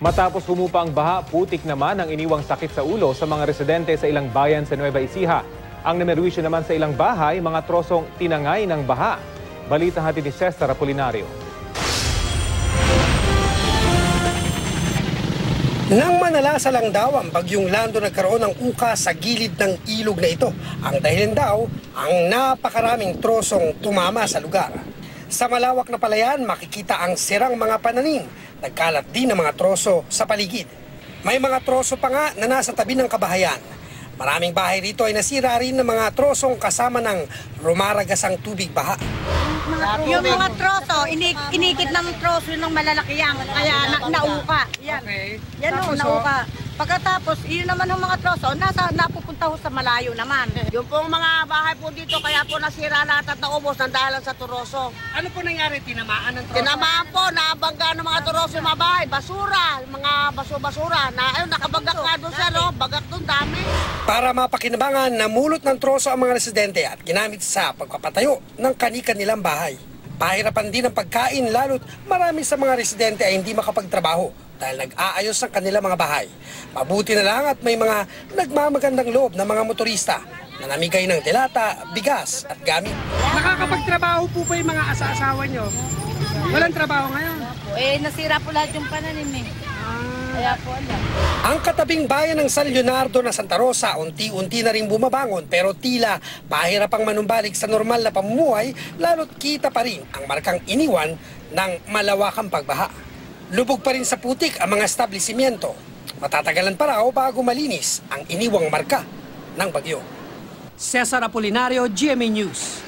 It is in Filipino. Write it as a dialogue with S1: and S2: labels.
S1: Matapos humupa ang baha, putik naman ang iniwang sakit sa ulo sa mga residente sa ilang bayan sa Nueva Ecija. Ang namerwisyo naman sa ilang bahay, mga trosong tinangay ng baha. Balita hatid ni Cesar Apolinario.
S2: Nang manalasa lang daw ang bagyong Lando, nagkaroon ng uka sa gilid ng ilog na ito. Ang dahilan daw, ang napakaraming trosong tumama sa lugar. Sa malawak na palayan, makikita ang sirang mga pananim. Nagkalat din ang mga troso sa paligid. May mga troso pa nga na nasa tabi ng kabahayan. Maraming bahay rito ay nasira rin ng mga trosong kasama ng rumaragasang tubig baha.
S3: Yung mga troso, inikit ng troso ng malalaki yan, kaya nauka. Yan, yan o, nauka. Pagkatapos, yun naman ng mga troso, napupunta ho sa malayo naman.
S4: Yung pong mga bahay po dito, kaya po nasira lahat at naubos ng dahilan sa turoso.
S2: Ano po nangyari? Tinamaan ng troso?
S4: Tinamaan po, nabangga ng mga turoso yung mga bahay, basura, mga basura. Nakabagak nga doon sa bagak doon, dami.
S2: Para mapakinabangan, namulot ng troso ang mga residente at ginamit sa pagpapatayo ng kani-kanilang bahay. Pahirapan din ang pagkain, lalo't marami sa mga residente ay hindi makapagtrabaho dahil nag-aayos ang kanilang mga bahay. Mabuti na lang at may mga nagmamagandang loob ng mga motorista na namigay ng delata, bigas at gamit.
S5: Nakakapagtrabaho po ba yung mga asa-asawa nyo? Walang trabaho ngayon?
S3: Nasira po lahat yung pananim eh. Kaya po alam.
S2: Ang katabing bayan ng San Leonardo na Santa Rosa, unti-unti na rin bumabangon pero tila pahirapang manumbalik sa normal na pamumuhay, lalo't kita pa rin ang markang iniwan ng malawakang pagbaha. Lubog pa rin sa putik ang mga establishmento. Matatagalan pa raw bago malinis ang iniwang marka ng bagyo.
S5: Cesar Apolinario, GMA News.